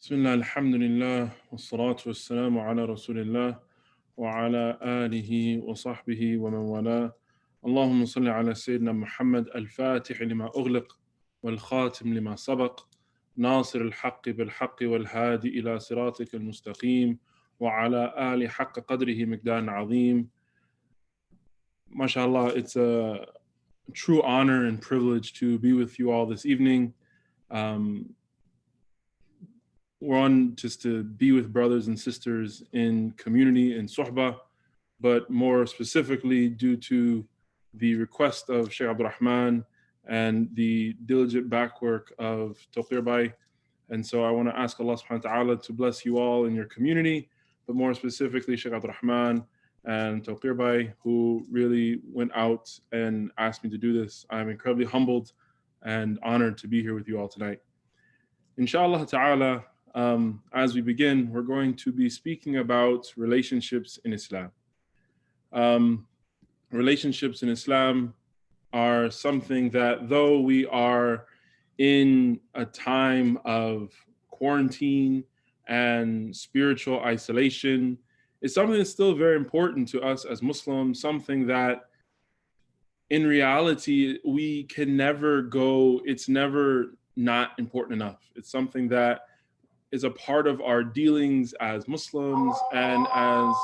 بسم الله الحمد لله والصلاة والسلام على رسول الله وعلى آله وصحبه ومن والاه. اللهم صل على سيدنا محمد الفاتح لما أغلق والخاتم لما سبق ناصر الحق بالحق والهادي إلى صراطك المستقيم وعلى آل حق قدره مقدار عظيم. MashaAllah, it's a true honor and privilege to be with you all this evening. One, just to be with brothers and sisters in community and suhbah, but more specifically due to the request of Shaykh Abdul Rahman and the diligent backwork of Tawqir Bhai. And so I want to ask Allah subhanahu wa ta'ala to bless you all in your community, but more specifically Shaykh Abdul Rahman and Tawqir Bhai, who really went out and asked me to do this. I'm incredibly humbled and honored to be here with you all tonight. Inshallah ta'ala, as we begin, we're going to be speaking about relationships in Islam. Relationships in Islam are something that, though we are in a time of quarantine and spiritual isolation, is something that's still very important to us as Muslims, something that in reality we can never go, it's never not important enough. It's something that is a part of our dealings as Muslims and as,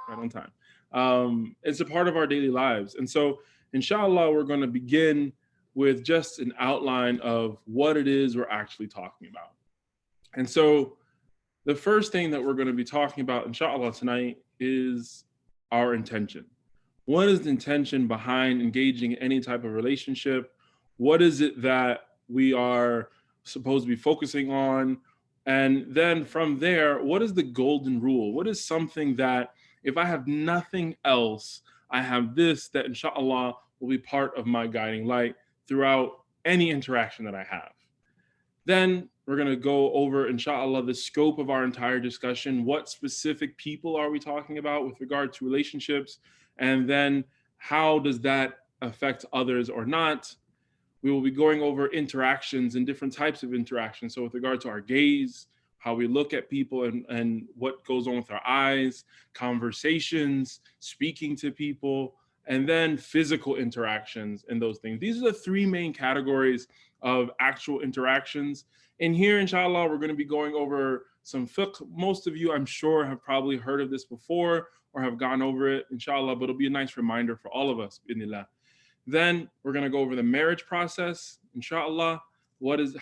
right on time. It's a part of our daily lives. And so, inshallah, we're going to begin with just an outline of what it is we're actually talking about. And so, the first thing that we're going to be talking about, inshallah, tonight is our intention. What is the intention behind engaging in any type of relationship? What is it that we are supposed to be focusing on? And then from there, what is the golden rule? What is something that if I have nothing else, I have this that inshallah will be part of my guiding light throughout any interaction that I have. Then we're going to go over, inshallah, the scope of our entire discussion. What specific people are we talking about with regard to relationships? And then how does that affect others or not? We will be going over interactions and different types of interactions. So with regard to our gaze, how we look at people and what goes on with our eyes, conversations, speaking to people, and then physical interactions and those things. These are the three main categories of actual interactions. And here, inshallah, we're going to be going over some fiqh. Most of you, I'm sure, have probably heard of this before or have gone over it, inshallah, but it'll be a nice reminder for all of us, bi'idhnillah. Then we're going to go over the marriage process, inshallah. What does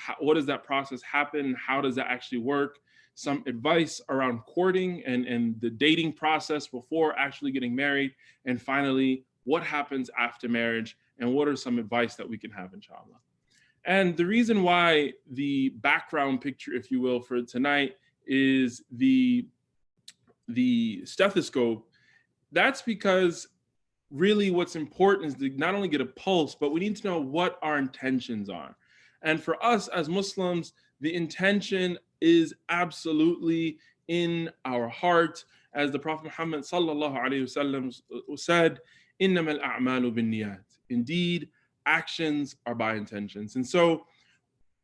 that process happen? How does that actually work? Some advice around courting and the dating process before actually getting married. And finally, what happens after marriage and what are some advice that we can have, inshallah. And the reason why the background picture, if you will, for tonight is the stethoscope, that's because really what's important is to not only get a pulse, but we need to know what our intentions are. And for us as Muslims, the intention is absolutely in our heart. As the Prophet Muhammad sallallahu alaihi wasallam said, "Innamal a'malu binniyat." Indeed, actions are by intentions. And so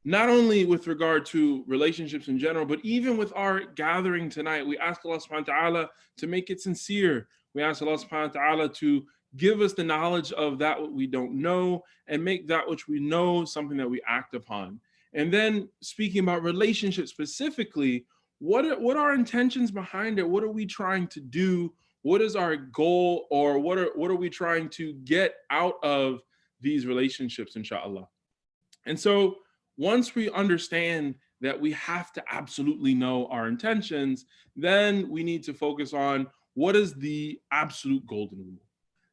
not only with regard to relationships in general, but even with our gathering tonight, we ask Allah subhanahu wa ta'ala to make it sincere. We ask Allah subhanahu wa ta'ala to give us the knowledge of that what we don't know and make that which we know something that we act upon. And then speaking about relationships specifically, what are our intentions behind it? What are we trying to do? What is our goal, or what are we trying to get out of these relationships, inshallah? And so once we understand that we have to absolutely know our intentions, then we need to focus on what is the absolute golden rule.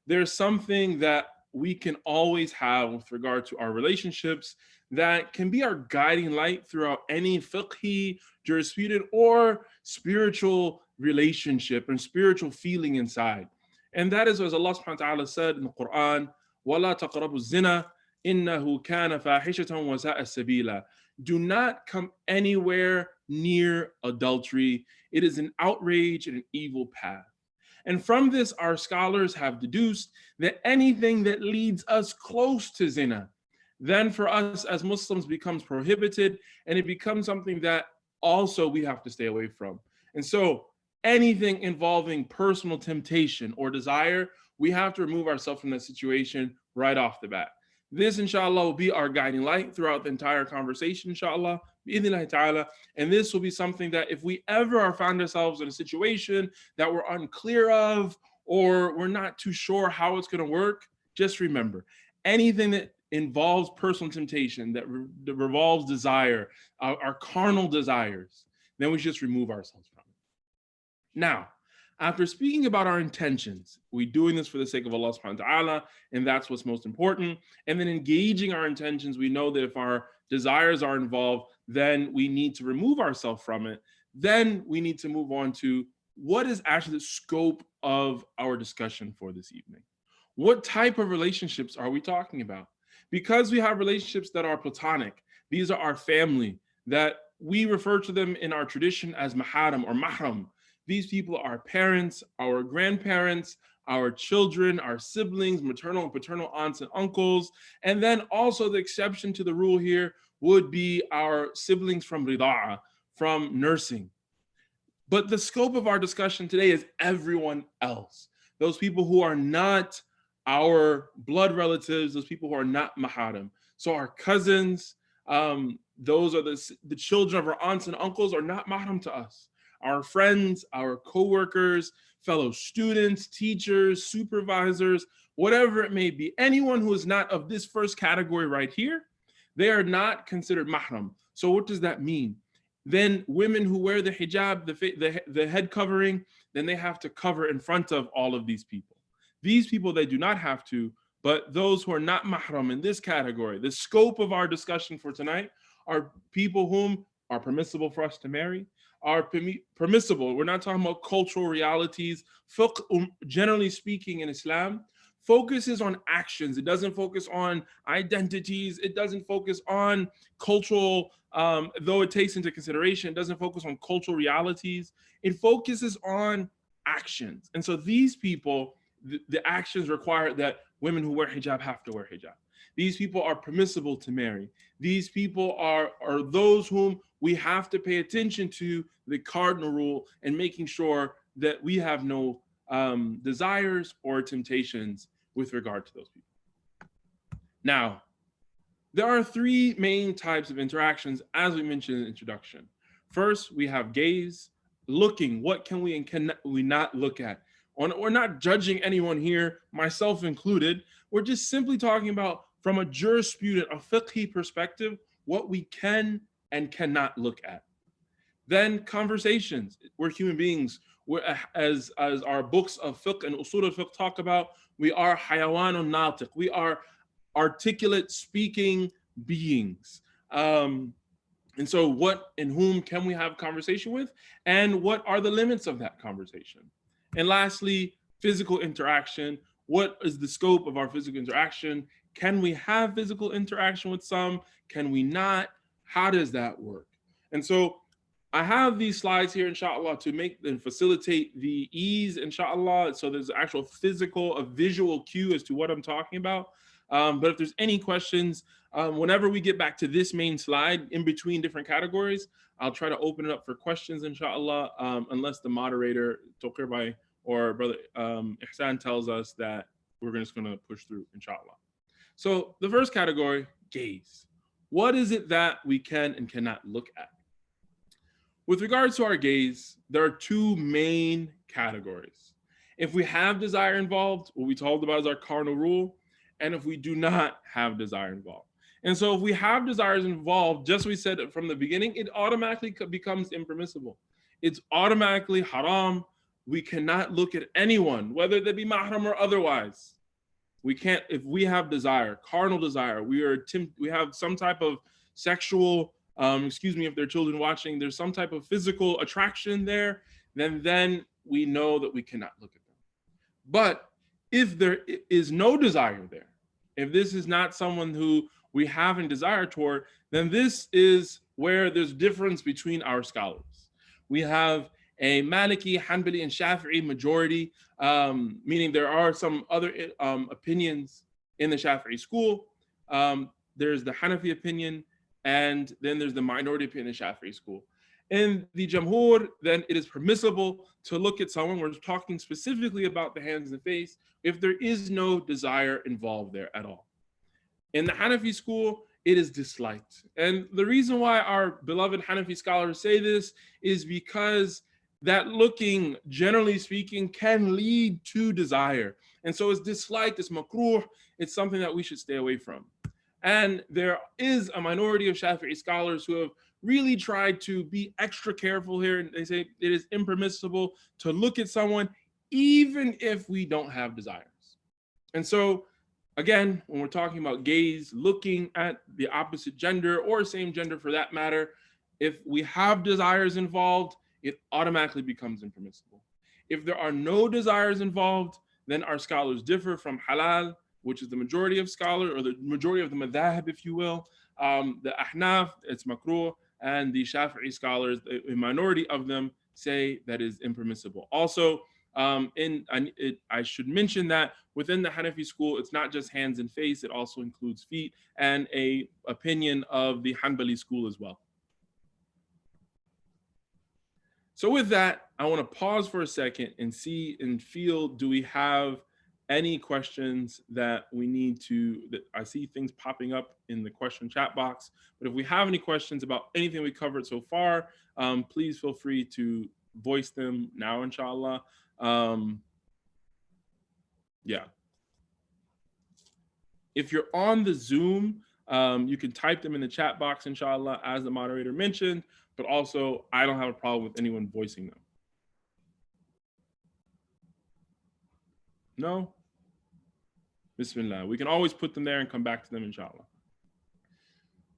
There's something that we can always have with regard to our relationships that can be our guiding light throughout any fiqhi, jurisprudent, or spiritual relationship and spiritual feeling inside. And that is, as Allah subhanahu wa ta'ala said in the Quran, وَلَا تَقْرَبُوا الزِّنَا إِنَّهُ كَانَ فَاحِشَةً وَسَاءَ سَبِيلًا. Do not come anywhere near adultery. It is an outrage and an evil path. And from this, our scholars have deduced that anything that leads us close to zina, then for us as Muslims becomes prohibited, and it becomes something that also we have to stay away from. And so anything involving personal temptation or desire, we have to remove ourselves from that situation right off the bat. This, inshallah, will be our guiding light throughout the entire conversation, inshallah, bi'idhnillahi ta'ala. And this will be something that if we ever are found ourselves in a situation that we're unclear of, or we're not too sure how it's going to work, just remember, anything that involves personal temptation, that revolves desire, our carnal desires, then we just remove ourselves from it. Now, after speaking about our intentions, we doing this for the sake of Allah subhanahu wa ta'ala, and that's what's most important. And then engaging our intentions, we know that if our desires are involved, then we need to remove ourselves from it. Then we need to move on to what is actually the scope of our discussion for this evening. What type of relationships are we talking about? Because we have relationships that are platonic, these are our family, that we refer to them in our tradition as maharam or mahram. These people are parents, our grandparents, our children, our siblings, maternal and paternal aunts and uncles. And then also the exception to the rule here would be our siblings from rida'a, from nursing. But the scope of our discussion today is everyone else. Those people who are not our blood relatives, those people who are not maharam. So our cousins, those are the children of our aunts and uncles are not mahram to us. Our friends, our co-workers, fellow students, teachers, supervisors, whatever it may be, anyone who is not of this first category right here, they are not considered mahram. So what does that mean? Then women who wear the hijab, the head covering, then they have to cover in front of all of these people. These people, they do not have to, but those who are not mahram in this category, the scope of our discussion for tonight are people whom are permissible for us to marry, are permissible. We're not talking about cultural realities. Fiqh, generally speaking, in Islam, focuses on actions. It doesn't focus on identities. It doesn't focus on cultural, though it takes into consideration, it doesn't focus on cultural realities. It focuses on actions. And so these people, the actions require that women who wear hijab have to wear hijab. These people are permissible to marry. These people are those whom we have to pay attention to the cardinal rule and making sure that we have no desires or temptations with regard to those people. Now, there are three main types of interactions, as we mentioned in the introduction. First, we have gaze, looking. What can we and can we not look at? We're not judging anyone here, myself included. We're just simply talking about, from a jurisprudent, a fiqhi perspective, what we can and cannot look at. Then conversations. We're human beings. As our books of fiqh and usul al-fiqh talk about, we are hayawanun natiq. We are articulate, speaking beings. And so what and whom can we have conversation with? And what are the limits of that conversation? And lastly, physical interaction. What is the scope of our physical interaction? Can we have physical interaction with some? Can we not? How does that work? And so I have these slides here, inshallah, to make and facilitate the ease, inshallah. So there's actual physical, a visual cue as to what I'm talking about. But if there's any questions, whenever we get back to this main slide, in between different categories, I'll try to open it up for questions, inshallah, unless the moderator, Tokir Bhai or Brother Ihsan, tells us that we're just going to push through, inshallah. So the first category, gaze. What is it that we can and cannot look at? With regards to our gaze, there are two main categories. If we have desire involved, what we talked about is our cardinal rule, and if we do not have desire involved. And so if we have desires involved, just we said it from the beginning, it automatically becomes impermissible. It's automatically haram. We cannot look at anyone, whether they be mahram or otherwise. We can't, if we have desire, carnal desire, we have some type of sexual, if there are children watching, there's some type of physical attraction there, then we know that we cannot look at them. But if there is no desire there, if this is not someone who we have a desire toward, then this is where there's difference between our scholars. We have a Maliki, Hanbali, and Shafi'i majority, meaning there are some other opinions in the Shafi'i school. There's the Hanafi opinion, and then there's the minority opinion in the Shafi'i school. In the Jamhur, then it is permissible to look at someone. We're talking specifically about the hands and face if there is no desire involved there at all. In the Hanafi school, it is disliked. And the reason why our beloved Hanafi scholars say this is because that looking, generally speaking, can lead to desire. And so it's disliked, it's makruh, it's something that we should stay away from. And there is a minority of Shafi'i scholars who have really tried to be extra careful here. And they say it is impermissible to look at someone even if we don't have desires. And so, again, when we're talking about gaze, looking at the opposite gender or same gender for that matter, if we have desires involved, it automatically becomes impermissible. If there are no desires involved, then our scholars differ from halal, which is the majority of scholars, or the majority of the madhab, if you will. The Ahnaf, it's makruh, and the Shafi'i scholars, a minority of them, say that is impermissible. Also, I should mention that within the Hanafi school, it's not just hands and face, it also includes feet, and a opinion of the Hanbali school as well. So with that, I want to pause for a second and see and feel, do we have any questions that we need to, that I see things popping up in the question chat box, but if we have any questions about anything we covered so far, please feel free to voice them now, inshallah. Yeah. If you're on the Zoom, you can type them in the chat box, inshallah, as the moderator mentioned, but also I don't have a problem with anyone voicing them. No? Bismillah. We can always put them there and come back to them, inshallah.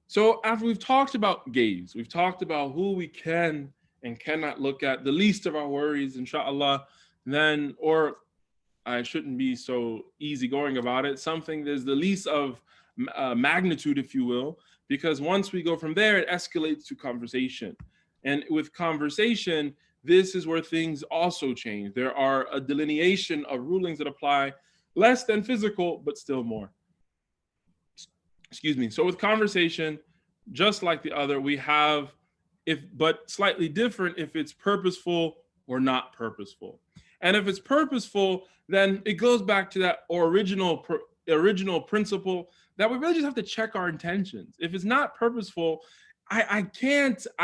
So after we've talked about gaze, we've talked about who we can and cannot look at, the least of our worries, inshallah, then, or I shouldn't be so easygoing about it, something there's the least of magnitude, if you will, because once we go from there, it escalates to conversation. And with conversation, this is where things also change. There are a delineation of rulings that apply less than physical, but still more. Excuse me. So with conversation, just like the other, we have, but slightly different if it's purposeful or not purposeful. And if it's purposeful, then it goes back to that original principle that we really just have to check our intentions. If it's not purposeful, I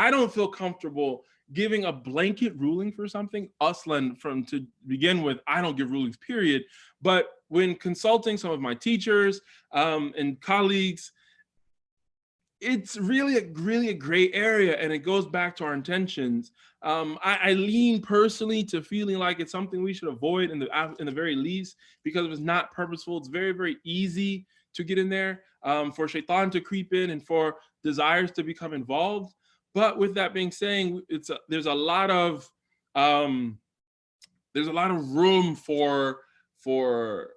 don't feel comfortable giving a blanket ruling for something. Aslan, to begin with, I don't give rulings, period. But when consulting some of my teachers and colleagues, it's really a gray area, and it goes back to our intentions. I lean personally to feeling like it's something we should avoid in the very least, because if it's not purposeful, it's very, very easy to get in there, for shaitan to creep in and for desires to become involved. But with that being said, there's a lot of room for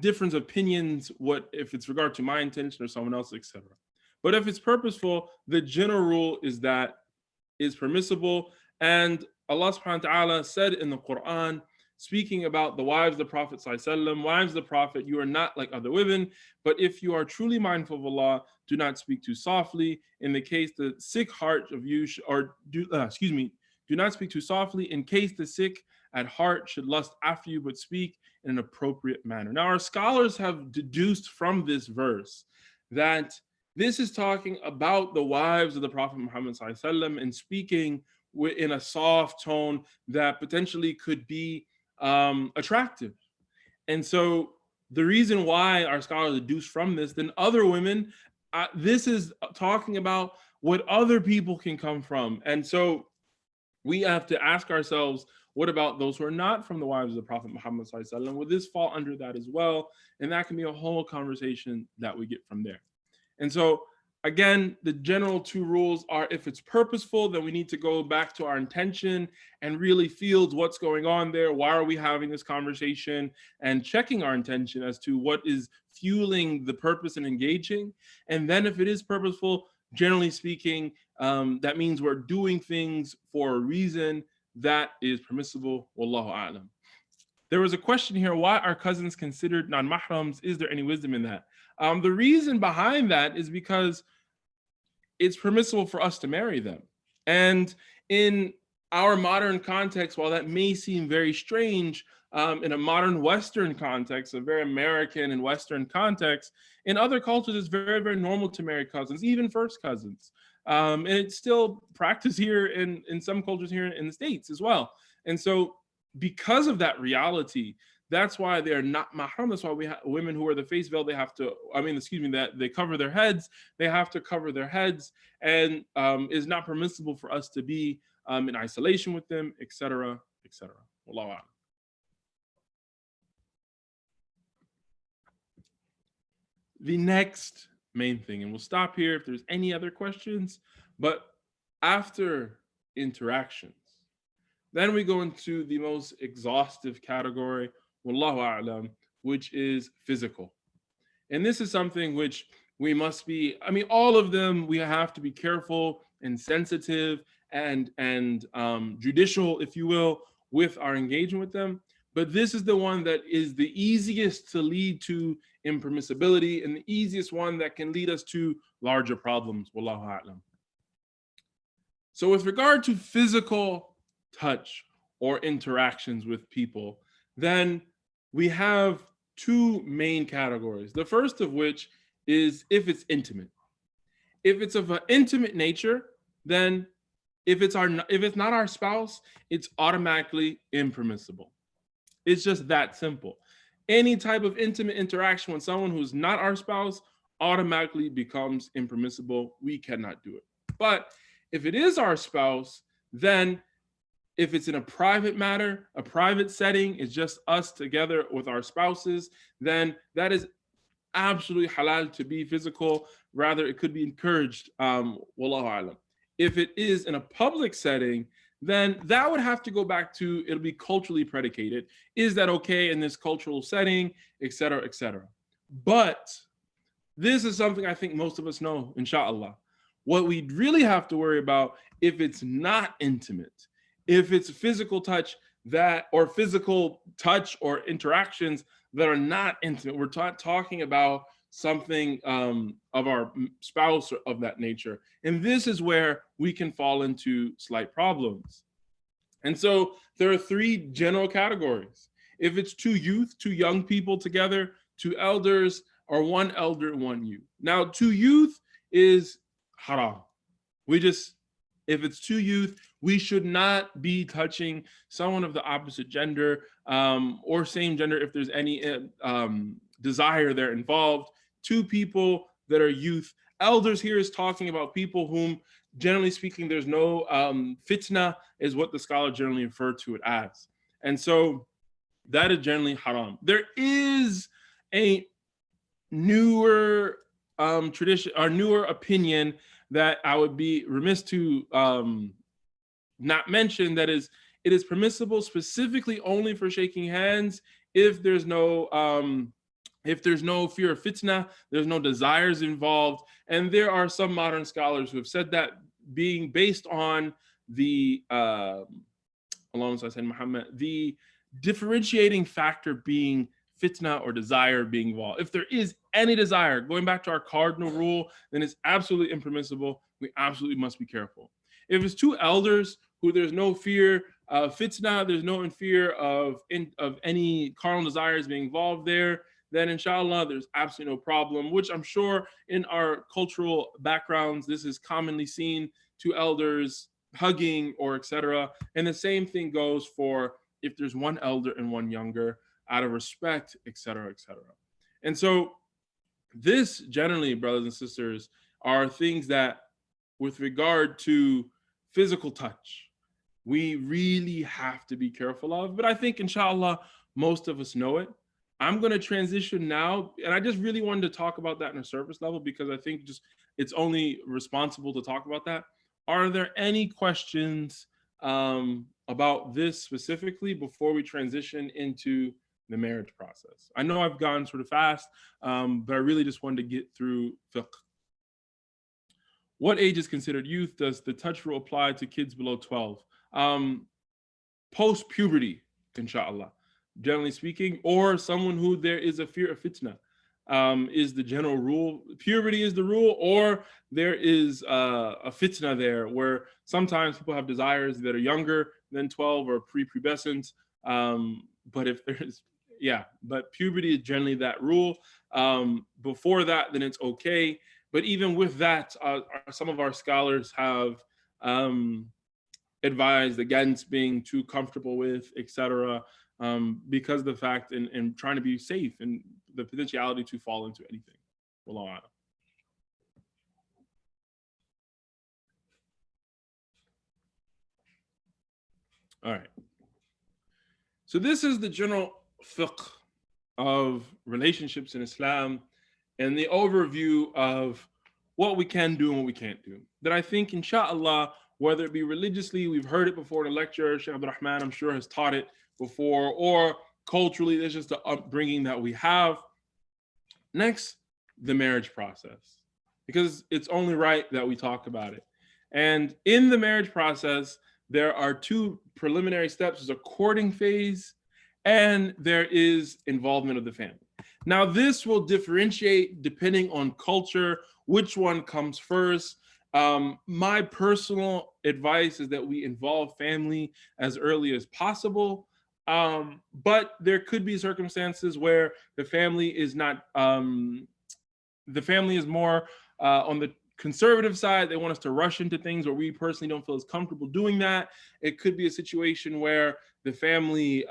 different opinions. What if it's regard to my intention or someone else, etc. But if it's purposeful, the general rule is that is permissible. And Allah subhanahu wa ta'ala said in the Quran, speaking about the wives of the Prophet ﷺ, wives of the Prophet, you are not like other women, but if you are truly mindful of Allah, do not speak too softly. In the case the sick heart of you, do not speak too softly in case the sick at heart should lust after you, but speak in an appropriate manner. Now, our scholars have deduced from this verse that this is talking about the wives of the Prophet Muhammad ﷺ and speaking in a soft tone that potentially could be attractive. And so the reason why our scholars deduce from this than other women, this is talking about what other people can come from. And so we have to ask ourselves, what about those who are not from the wives of the Prophet Muhammad ﷺ? Would this fall under that as well? And that can be a whole conversation that we get from there. And so, again, the general two rules are, if it's purposeful, then we need to go back to our intention and really feel what's going on there. Why are we having this conversation? And checking our intention as to what is fueling the purpose and engaging. And then if it is purposeful, generally speaking, that means we're doing things for a reason that is permissible. Wallahu a'lam. There was a question here, why are cousins considered non-mahrams? Is there any wisdom in that? The reason behind that is because it's permissible for us to marry them. And in our modern context, while that may seem very strange, in a modern Western context, a very American and Western context, in other cultures, it's very, very normal to marry cousins, even first cousins. And it's still practiced here in some cultures here in the States as well. And so, because of that reality, that's why they are not mahram. That's why we have women who wear the face veil. They have to, I mean, excuse me, that they cover their heads. They have to cover their heads, and is not permissible for us to be in isolation with them, etc., etc. Wallahu a'lam. The next main thing, and we'll stop here if there's any other questions, but after interactions, then we go into the most exhaustive category, wallahu a'lam, which is physical. And this is something which we must be, I mean, all of them, we have to be careful and sensitive and judicial, if you will, with our engagement with them. But this is the one that is the easiest to lead to impermissibility and the easiest one that can lead us to larger problems. Wallahu a'lam. So with regard to physical touch or interactions with people, then we have two main categories. The first of which is if it's intimate. If it's of an intimate nature, then if it's not our spouse, it's automatically impermissible. It's just that simple. Any type of intimate interaction with someone who's not our spouse automatically becomes impermissible. We cannot do it. But if it is our spouse, then if it's in a private matter, a private setting, it's just us together with our spouses, then that is absolutely halal to be physical. Rather, it could be encouraged. Wallahu alam. If it is in a public setting, then that would have to go back to, it'll be culturally predicated. Is that okay in this cultural setting, et cetera, et cetera. But this is something I think most of us know, inshallah. What we really have to worry about, if it's not intimate, if it's physical touch or physical touch or interactions that are not intimate, we're talking about something of our spouse or of that nature. And this is where we can fall into slight problems. And so there are three general categories. If it's two young people together, two elders, or one elder and one youth. Now, two youth is haram. If it's two youth, we should not be touching someone of the opposite gender or same gender if there's any desire there involved. Two people that are youth. Elders here is talking about people whom, generally speaking, there's no fitna, is what the scholar generally refer to it as. And so that is generally haram. There is a newer tradition or newer opinion that I would be remiss to not mention, that is, it is permissible specifically only for shaking hands if there's no fear of fitna, there's no desires involved. And there are some modern scholars who have said that, being based on the the differentiating factor being fitna or desire being involved. If there is any desire, going back to our cardinal rule, then it's absolutely impermissible. We absolutely must be careful. If it's two elders who there's no fear of fitna, there's no fear of any carnal desires being involved there, then inshallah, there's absolutely no problem, which I'm sure in our cultural backgrounds, this is commonly seen, two elders hugging or etc. And the same thing goes for if there's one elder and one younger, out of respect, etc., etc. And so this generally, brothers and sisters, are things that with regard to physical touch, we really have to be careful of. But I think inshallah, most of us know it. I'm going to transition now, and I just really wanted to talk about that on a surface level because I think just it's only responsible to talk about that. Are there any questions about this specifically before we transition into the marriage process? I know I've gone sort of fast, but I really just wanted to get through fiqh. What age is considered youth? Does the touch rule apply to kids below 12? Post-puberty, inshallah, generally speaking, or someone who there is a fear of fitna. is the general rule. Puberty is the rule, or there is a fitna there where sometimes people have desires that are younger than 12 or pre-pubescent. But if there's, yeah, but puberty is generally that rule. Before that, then it's okay. But even with that, some of our scholars have advised against being too comfortable with, etc., because of the fact and trying to be safe and the potentiality to fall into anything. Wallahu a'lam. All right. So this is the general fiqh of relationships in Islam and the overview of what we can do and what we can't do. That I think, inshallah, whether it be religiously, we've heard it before in a lecture, Sheikh Abdul Rahman, I'm sure, has taught it before, or culturally, there's just the upbringing that we have. Next, the marriage process, because it's only right that we talk about it. And in the marriage process, there are two preliminary steps. There's a courting phase, and there is involvement of the family. Now, this will differentiate depending on culture, which one comes first. My personal advice is that we involve family as early as possible. But there could be circumstances where the family is not, the family is more on the conservative side. They want us to rush into things where we personally don't feel as comfortable doing that. It could be a situation where the family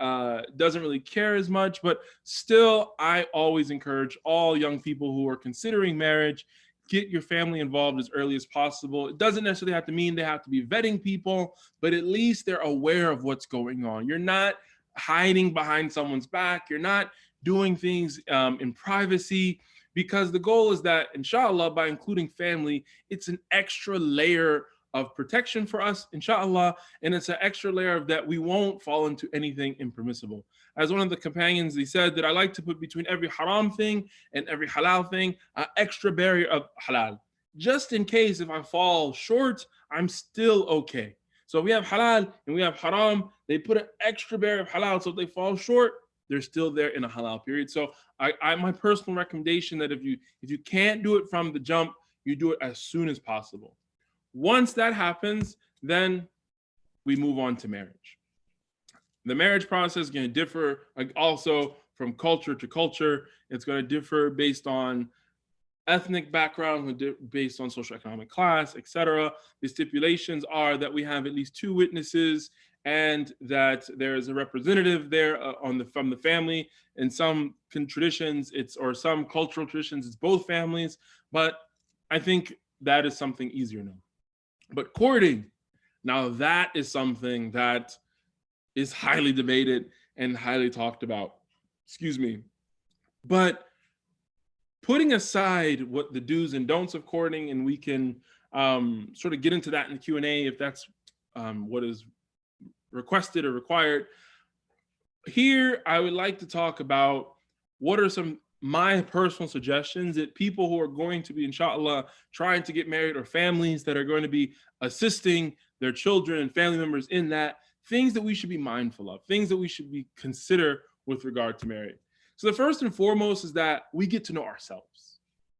doesn't really care as much, but still, I always encourage all young people who are considering marriage, get your family involved as early as possible. It doesn't necessarily have to mean they have to be vetting people, but at least they're aware of what's going on. You're not hiding behind someone's back. You're not doing things in privacy, because the goal is that, inshallah, by including family, it's an extra layer of protection for us, inshallah, and it's an extra layer of that we won't fall into anything impermissible. As one of the companions, he said that I like to put between every haram thing and every halal thing an extra barrier of halal. Just in case if I fall short, I'm still okay. So we have halal and we have haram. They put an extra barrier of halal, so if they fall short, they're still there in a halal period. So my personal recommendation that if you can't do it from the jump, you do it as soon as possible. Once that happens, then we move on to marriage. The marriage process is going to differ also from culture to culture. It's going to differ based on ethnic background, based on socioeconomic class, etc. The stipulations are that we have at least 2 witnesses and that there is a representative there from the family. In some traditions, or some cultural traditions, it's both families, but I think that is something easier now. But courting, now that is something that is highly debated and highly talked about. Excuse me. But putting aside what the do's and don'ts of courting, and we can sort of get into that in the Q&A if that's what is requested or required. Here, I would like to talk about what are some my personal suggestions that people who are going to be, inshallah, trying to get married, or families that are going to be assisting their children and family members in that, things that we should be mindful of, things that we should be consider with regard to marriage. So the first and foremost is that we get to know ourselves.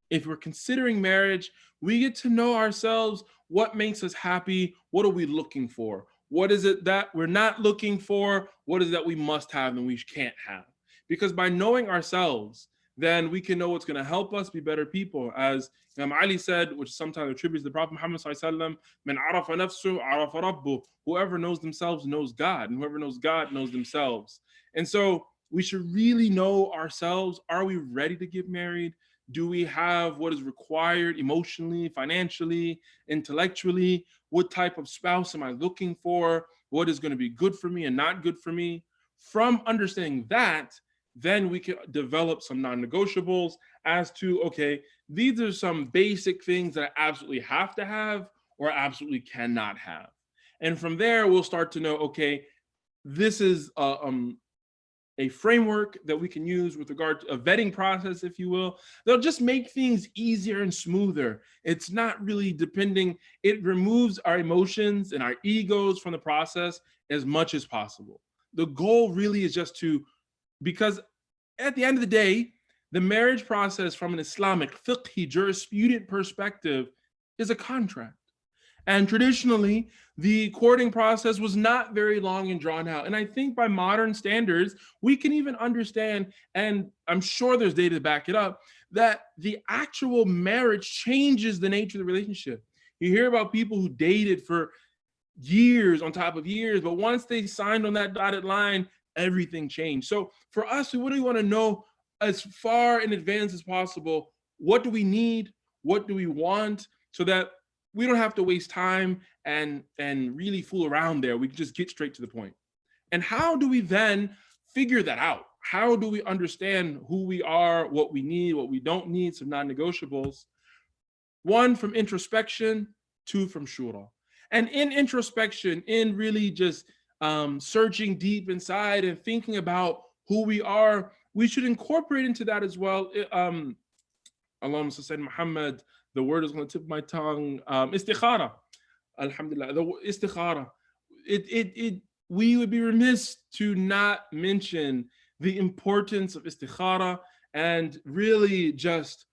If we're considering marriage, we get to know ourselves. What makes us happy? What are we looking for? What is it that we're not looking for? What is it that we must have and we can't have? Because by knowing ourselves, then we can know what's going to help us be better people. As Imam Ali said, which sometimes attributes to the Prophet Muhammad sallallahu "Man arafa nafsu, arafa rabbuh." Whoever knows themselves knows God, and whoever knows God knows themselves. And so we should really know ourselves. Are we ready to get married? Do we have what is required emotionally, financially, intellectually? What type of spouse am I looking for? What is going to be good for me and not good for me? From understanding that, then we can develop some non-negotiables as to, okay, these are some basic things that I absolutely have to have or absolutely cannot have. And from there, we'll start to know, okay, this is a framework that we can use with regard to a vetting process, if you will. They'll just make things easier and smoother. It's not really depending. It removes our emotions and our egos from the process as much as possible. The goal really is just to, because at the end of the day, The marriage process from an Islamic fiqhi jurisprudent perspective is a contract. And traditionally, the courting process was not very long and drawn out. And I think by modern standards, we can even understand, and I'm sure there's data to back it up, that the actual marriage changes the nature of the relationship. You hear about people who dated for years on top of years, but once they signed on that dotted line, everything changed. So for us, we really want to know as far in advance as possible, what do we need? What do we want? So that we don't have to waste time and really fool around there. We can just get straight to the point. And how do we then figure that out? How do we understand who we are, what we need, what we don't need, some non-negotiables? One, from introspection, two, from shura. And in introspection, in really just searching deep inside and thinking about who we are, we should incorporate into that as well. Allahumma salli Muhammad, the word is on the tip of my tongue. Istikhara. Alhamdulillah. The istikhara. We would be remiss to not mention the importance of istikhara and really just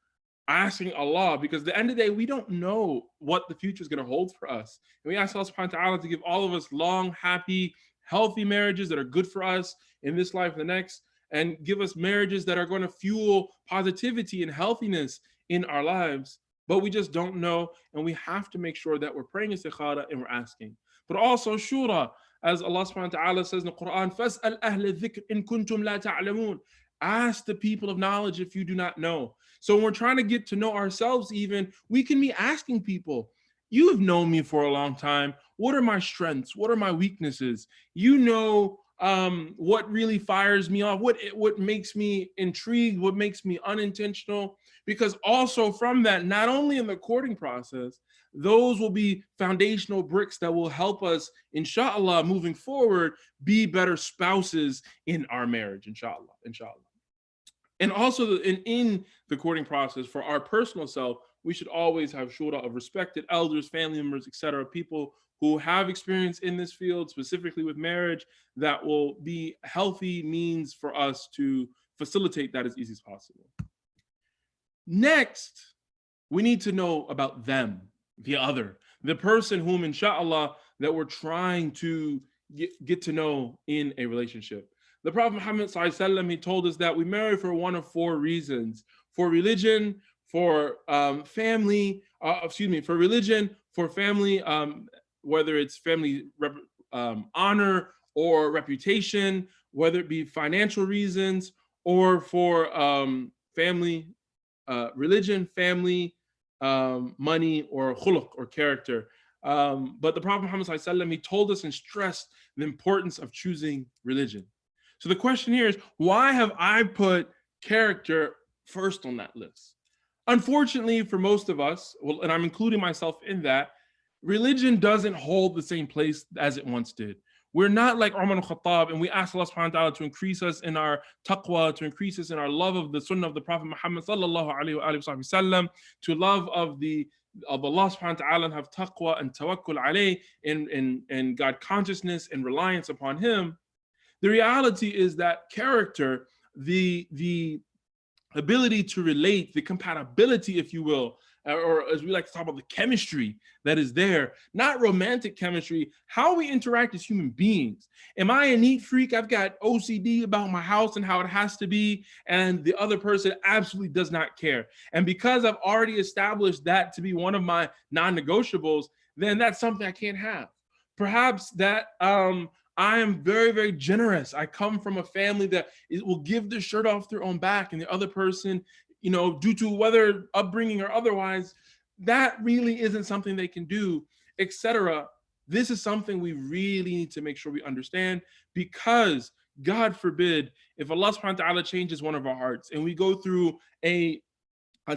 asking Allah, because at the end of the day, we don't know what the future is going to hold for us. And we ask Allah subhanahu wa ta'ala to give all of us long, happy, healthy marriages that are good for us in this life and the next, and give us marriages that are going to fuel positivity and healthiness in our lives. But we just don't know, and we have to make sure that we're praying istikhara and we're asking. But also shura, as Allah subhanahu wa ta'ala says in the Quran, فَاسْأَلْ أَهْلَ الذِّكْرِ إِن كُنْتُمْ لَا تَعْلَمُونَ. Ask the people of knowledge if you do not know. So when we're trying to get to know ourselves even, we can be asking people, you have known me for a long time. What are my strengths? What are my weaknesses? You know what really fires me off, what makes me intrigued, what makes me unintentional. Because also from that, not only in the courting process, those will be foundational bricks that will help us, inshallah, moving forward, be better spouses in our marriage, inshallah. And also in the courting process for our personal self, we should always have shura of respected elders, family members, etc., people who have experience in this field, specifically with marriage, that will be healthy means for us to facilitate that as easy as possible. Next, we need to know about them, the other, the person whom, inshallah, that we're trying to get to know in a relationship. The Prophet Muhammad ﷺ, he told us that we marry for one of four reasons: for religion, for family, for religion, for family, whether it's family honor or reputation, whether it be financial reasons, or for family, religion, family, money, or khuluq, or character. But the Prophet Muhammad ﷺ, he told us and stressed the importance of choosing religion. So the question here is, why have I put character first on that list? Unfortunately, for most of us, well, and I'm including myself in that, religion doesn't hold the same place as it once did. We're not like Umar al-Khattab, and we ask Allah subhanahu wa ta'ala to increase us in our taqwa, to increase us in our love of the sunnah of the Prophet Muhammad sallallahu alayhi wa sallam, to love of Allah subhanahu wa ta'ala, and have taqwa and tawakkul alayh, and God consciousness and reliance upon him. The reality is that character, the ability to relate, the compatibility, if you will, or as we like to talk about, the chemistry that is there, not romantic chemistry, how we interact as human beings. Am I a neat freak? I've got OCD about my house and how it has to be, and the other person absolutely does not care. And because I've already established that to be one of my non-negotiables, then that's something I can't have. Perhaps that I am very, very generous. I come from a family that will give the shirt off their own back, and the other person, due to whether upbringing or otherwise, that really isn't something they can do, etc. This is something we really need to make sure we understand, because God forbid, if Allah subhanahu wa ta'ala changes one of our hearts and we go through a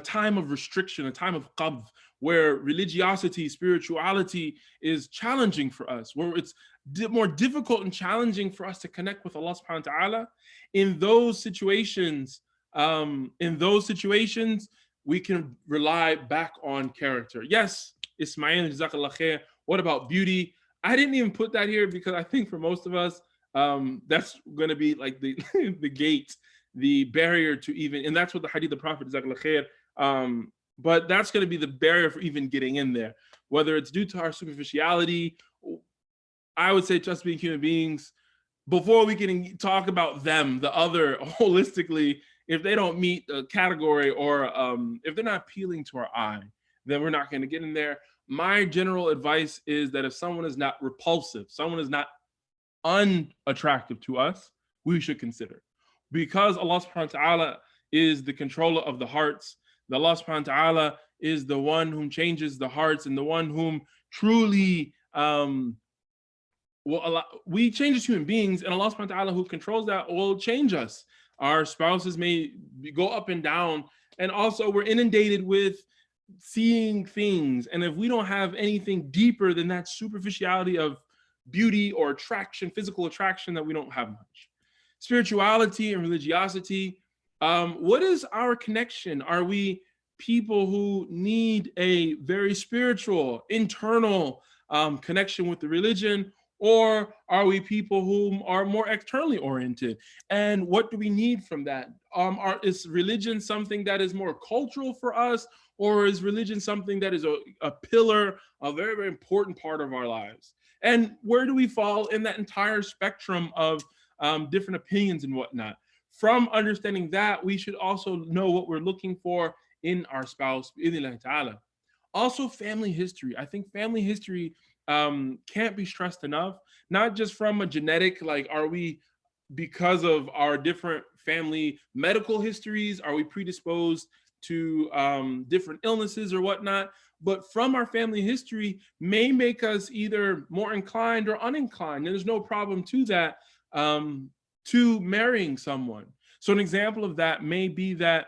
time of restriction, a time of qabd, where religiosity, spirituality is challenging for us, where it's more difficult and challenging for us to connect with Allah subhanahu wa ta'ala, in those situations, we can rely back on character. Yes, Ismail, jazakallah khair. What about beauty? I didn't even put that here because I think for most of us, that's going to be like the the gate the barrier to even, and that's what the hadith of the Prophet is, but that's going to be the barrier for even getting in there, whether it's due to our superficiality. I would say just being human beings, before we can talk about them, the other, holistically, if they don't meet a category, or if they're not appealing to our eye, then we're not going to get in there. My general advice is that if someone is not repulsive, someone is not unattractive to us, we should consider. Because Allah subhanahu wa ta'ala is the controller of the hearts, Allah subhanahu wa ta'ala is the one whom changes the hearts, and the one whom truly we change as human beings, and Allah subhanahu wa ta'ala, who controls that, will change us. Our spouses may go up and down, and also we're inundated with seeing things, and if we don't have anything deeper than that superficiality of beauty or attraction, physical attraction, that we don't have much. Spirituality and religiosity, what is our connection? Are we people who need a very spiritual, internal connection with the religion, or are we people who are more externally oriented? And what do we need from that? Is religion something that is more cultural for us, or is religion something that is a pillar, a very, very important part of our lives? And where do we fall in that entire spectrum of different opinions and whatnot? From understanding that, we should also know what we're looking for in our spouse, bi'idhnillahi ta'ala. Also, family history. I think family history can't be stressed enough, not just from a genetic, like, are we, because of our different family medical histories, are we predisposed to different illnesses or whatnot, but from our family history may make us either more inclined or uninclined. And there's no problem to that, to marrying someone. So an example of that may be that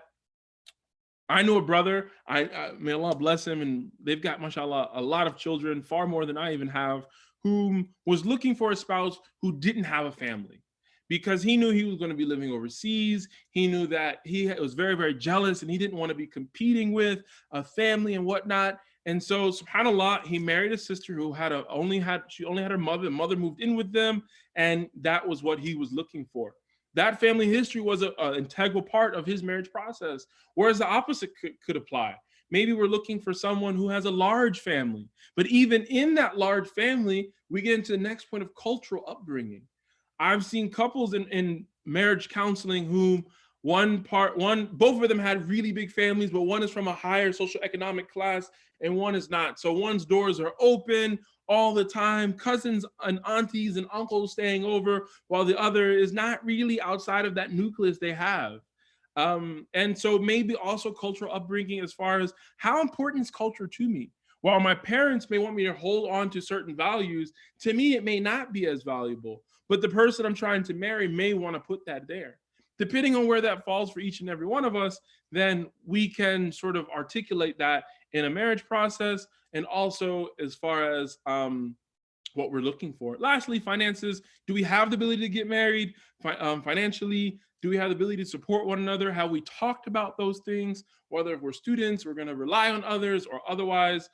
I know a brother, may Allah bless him, and they've got, mashallah, a lot of children, far more than I even have, who was looking for a spouse who didn't have a family, because he knew he was going to be living overseas. He knew that he was very, very jealous, and he didn't want to be competing with a family and whatnot. And so, subhanAllah, he married a sister who only had her mother. The mother moved in with them, and that was what he was looking for. That family history was an integral part of his marriage process, whereas the opposite could apply. Maybe we're looking for someone who has a large family, but even in that large family, we get into the next point of cultural upbringing. I've seen couples in marriage counseling whom both of them had really big families, but one is from a higher social economic class and one is not. So one's doors are open all the time, cousins and aunties and uncles staying over, while the other is not really outside of that nucleus they have. And so maybe also cultural upbringing, as far as how important is culture to me. While my parents may want me to hold on to certain values, to me it may not be as valuable, but the person I'm trying to marry may want to put that there. Depending on where that falls for each and every one of us, then we can sort of articulate that in a marriage process, and also as far as what we're looking for. Lastly, finances. Do we have the ability to get married financially? Do we have the ability to support one another? Have we talked about those things? Whether if we're students, we're going to rely on others, or otherwise,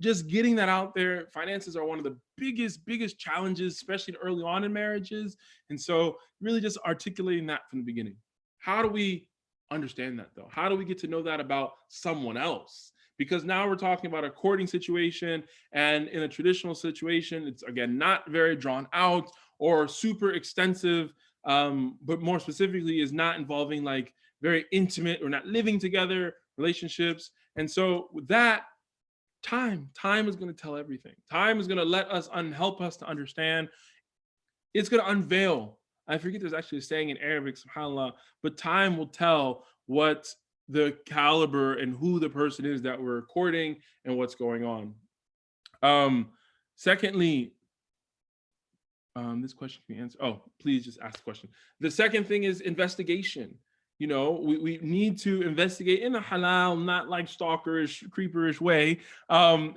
just getting that out there. Finances are one of the biggest challenges, especially early on in marriages. And so really just articulating that from the beginning. How do we understand that though? How do we get to know that about someone else? Because now we're talking about a courting situation, and in a traditional situation, it's again, not very drawn out or super extensive, but more specifically is not involving like very intimate or not living together relationships. And so with that, time is going to tell everything. Time is going to let us help us to understand. It's going to unveil. I forget there's actually a saying in Arabic, subhanAllah, but time will tell what the caliber and who the person is that we're courting and what's going on. Secondly, this question can be answered. Oh, please just ask the question. The second thing is investigation. You know, we need to investigate in a halal, not like stalkerish, creeperish way.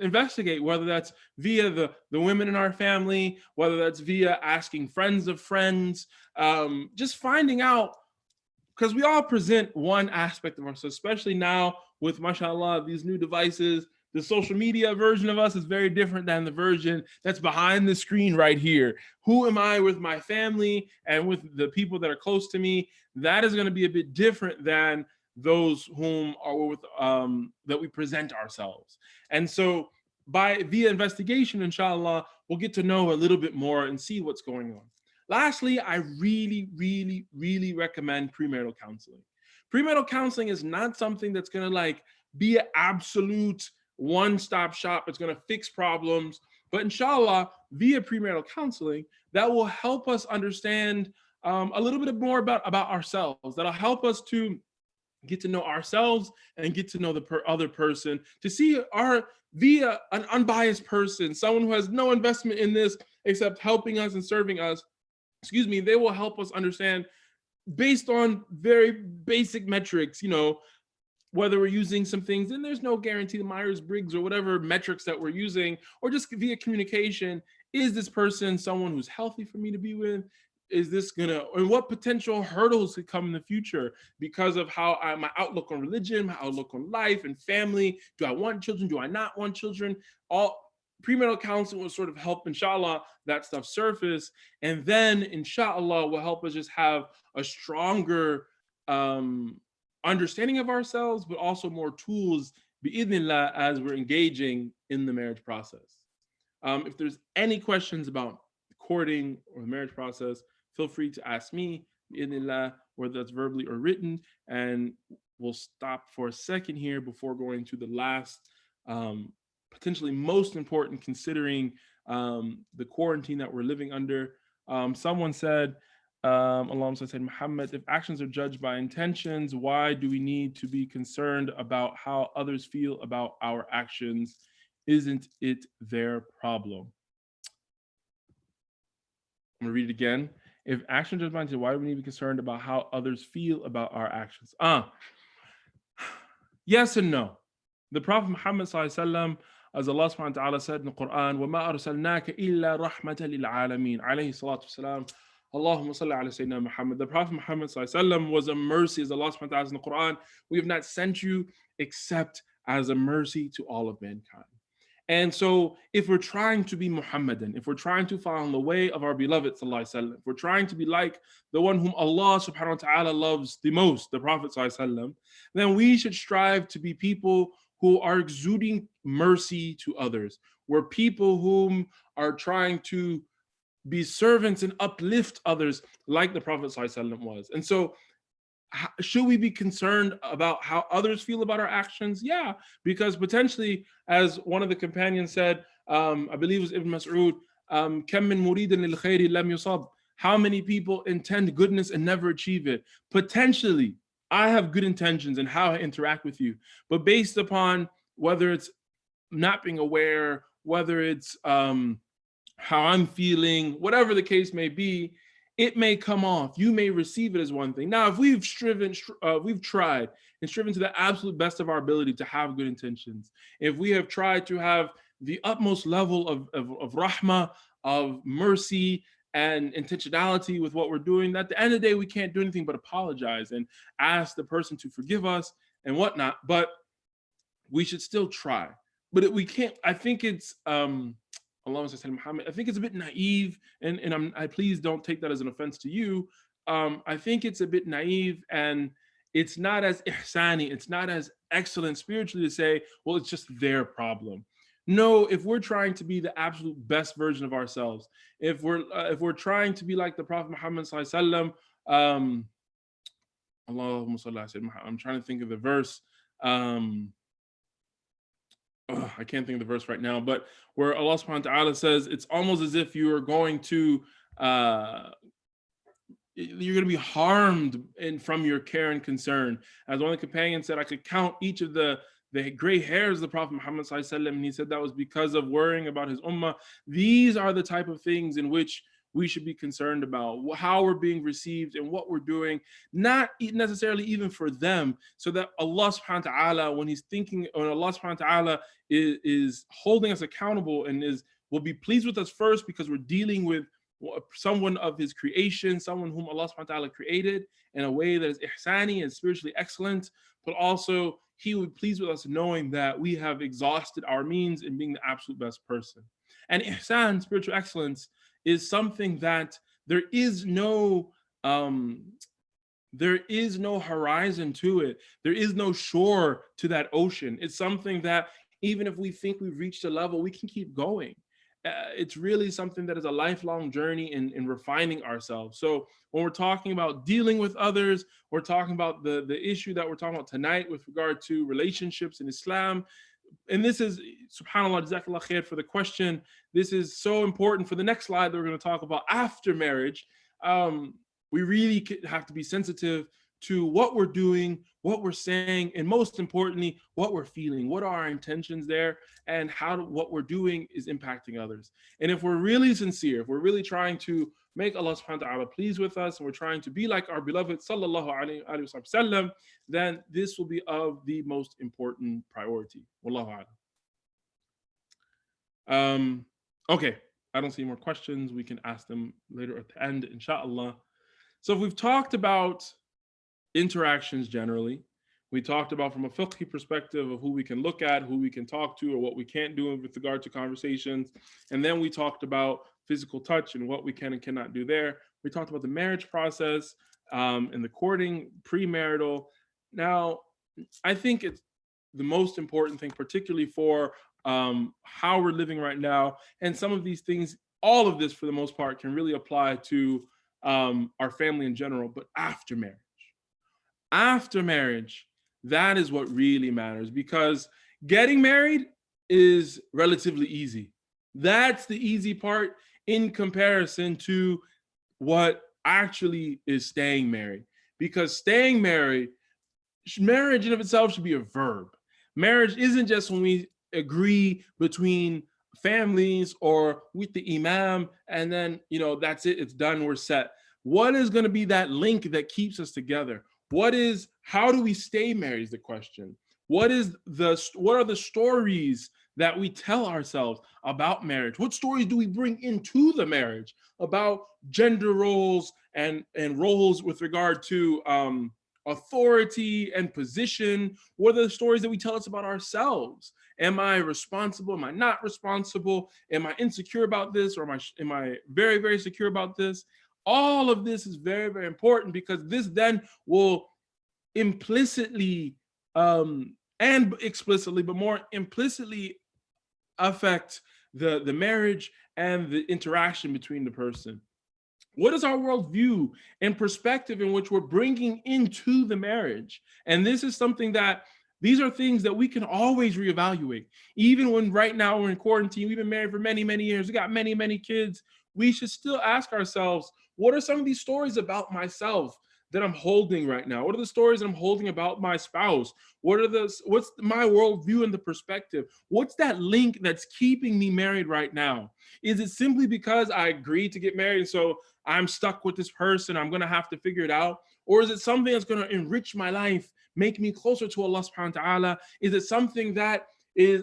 Investigate, whether that's via the women in our family, whether that's via asking friends of friends, just finding out, because we all present one aspect of ourselves, especially now with, mashallah, these new devices. The social media version of us is very different than the version that's behind the screen right here. Who am I with my family and with the people that are close to me? That is going to be a bit different than those whom are with that we present ourselves. And so via investigation, inshallah, we'll get to know a little bit more and see what's going on. Lastly, I really, really, really recommend premarital counseling. Premarital counseling is not something that's going to like be an absolute one-stop shop. It's going to fix problems, but inshallah, via premarital counseling, that will help us understand a little bit more about ourselves. That'll help us to get to know ourselves and get to know the other person, to see via an unbiased person, someone who has no investment in this except helping us and serving us. They will help us understand based on very basic metrics, whether we're using some things, and there's no guarantee, the Myers-Briggs or whatever metrics that we're using, or just via communication, is this person someone who's healthy for me to be with? Is this and what potential hurdles could come in the future because of how my outlook on religion, my outlook on life and family? Do I want children? Do I not want children? All premarital counseling will sort of help, inshallah, that stuff surface. And then, inshallah, will help us just have a stronger understanding of ourselves, but also more tools, bi'idhnillah, as we're engaging in the marriage process. If there's any questions about courting or the marriage process, feel free to ask me, bi'idhnillah, whether that's verbally or written. And we'll stop for a second here before going to the last, potentially most important, considering the quarantine that we're living under. Someone said, Allah said, Muhammad, if actions are judged by intentions, why do we need to be concerned about how others feel about our actions? Isn't it their problem? I'm gonna read it again. If actions are judged by intentions, why do we need to be concerned about how others feel about our actions? Yes and no. The Prophet Muhammad sallallahu alaihi wasallam, as Allah subhanahu wa ta'ala said in the Quran, وَمَا أَرْسَلْنَاكَ إِلَّا رَحْمَةً لِلْعَالَمِينَ alayhi salatu wasalam. Allahumma salli ala Sayyidina Muhammad. The Prophet Muhammad sallallahu alaihi wasallam was a mercy, as Allah subhanahu wa ta'ala says in the Quran. We have not sent you except as a mercy to all of mankind. And so if we're trying to be Muhammadan, if we're trying to follow the way of our beloved sallallahu alaihi wasallam, if we're trying to be like the one whom Allah subhanahu wa ta'ala loves the most, the Prophet sallallahu alaihi wasallam, then we should strive to be people who are exuding mercy to others. We're people whom are trying to be servants and uplift others like the Prophet ﷺ was. And so should we be concerned about how others feel about our actions? Yeah, because potentially, as one of the companions said, I believe it was Ibn Mas'ud, كَم مِّن مُرِيدٍ لِلْخَيْرِ لَمْ يُصَبْ. How many people intend goodness and never achieve it? Potentially, I have good intentions in how I interact with you, but based upon whether it's not being aware, whether it's how I'm feeling, whatever the case may be, it may come off. You may receive it as one thing. Now, if we've tried and striven to the absolute best of our ability to have good intentions, if we have tried to have the utmost level of rahmah, of mercy and intentionality with what we're doing, at the end of the day, we can't do anything but apologize and ask the person to forgive us and whatnot. But we should still try. But we can't. I think it's Allah said, Muhammad, I think it's a bit naive, and I please don't take that as an offense to you. I think it's a bit naive, and it's not as ihsani, it's not as excellent spiritually to say, well, it's just their problem. No, if we're trying to be the absolute best version of ourselves, if we're trying to be like the Prophet Muhammad sallallahu alaihi wasallam, I'm trying to think of the verse. I can't think of the verse right now, but where Allah subhanahu wa ta'ala says it's almost as if you are going to you're going to be harmed from your care and concern. As one of the companions said, I could count each of the gray hairs of the Prophet Muhammad sallallahu alaihi wasallam, and he said that was because of worrying about his ummah. These are the type of things in which we should be concerned about, how we're being received and what we're doing, not necessarily even for them, so that Allah subhanahu wa ta'ala, when Allah subhanahu wa ta'ala is holding us accountable and will be pleased with us first, because we're dealing with someone of his creation, someone whom Allah subhanahu wa ta'ala created in a way that is ihsani and spiritually excellent, but also He will be pleased with us knowing that we have exhausted our means in being the absolute best person. And ihsan, spiritual excellence, is something that there is no um, there is no horizon to it. There is no shore to that ocean. It's something that even if we think we've reached a level, we can keep going. It's really something that is a lifelong journey in refining ourselves. So when we're talking about dealing with others, we're talking about the issue that we're talking about tonight with regard to relationships in Islam. And this is, subhanAllah, jazakallah khair for the question. This is so important for the next slide that we're going to talk about after marriage. We really have to be sensitive to what we're doing, what we're saying, and most importantly, what we're feeling. What are our intentions there, and what we're doing is impacting others. And if we're really sincere, if we're really trying to make Allah subhanahu wa ta'ala pleased with us, and we're trying to be like our beloved sallallahu alayhi wa sallam, then this will be of the most important priority. Wallahu a'lam. Okay, I don't see any more questions. We can ask them later at the end, inshallah. So if we've talked about interactions generally, we talked about from a fiqh perspective of who we can look at, who we can talk to, or what we can't do with regard to conversations. And then we talked about physical touch and what we can and cannot do there. We talked about the marriage process and the courting, premarital. Now, I think it's the most important thing, particularly for how we're living right now. And some of these things, all of this for the most part, can really apply to our family in general. But after marriage, that is what really matters, because getting married is relatively easy. That's the easy part in comparison to what actually is staying married. Because staying married, marriage in of itself should be a verb. Marriage isn't just when we agree between families or with the Imam and then, that's it, it's done, we're set. What is going to be that link that keeps us together? How do we stay married is the question. What are the stories that we tell ourselves about marriage? What stories do we bring into the marriage about gender roles and roles with regard to authority and position? What are the stories that we tell us about ourselves? Am I responsible? Am I not responsible? Am I insecure about this? Or am I very, very secure about this? All of this is very, very important, because this then will implicitly and explicitly, but more implicitly, affect the marriage and the interaction between the person. What is our worldview and perspective in which we're bringing into the marriage? And this is something these are things that we can always reevaluate. Even when right now we're in quarantine, we've been married for many, many years, we got many, many kids, we should still ask ourselves, what are some of these stories about myself that I'm holding right now? What are the stories that I'm holding about my spouse? What's my worldview and the perspective? What's that link that's keeping me married right now? Is it simply because I agreed to get married, so I'm stuck with this person, I'm gonna have to figure it out? Or is it something that's gonna enrich my life, make me closer to Allah subhanahu wa ta'ala? Is it something that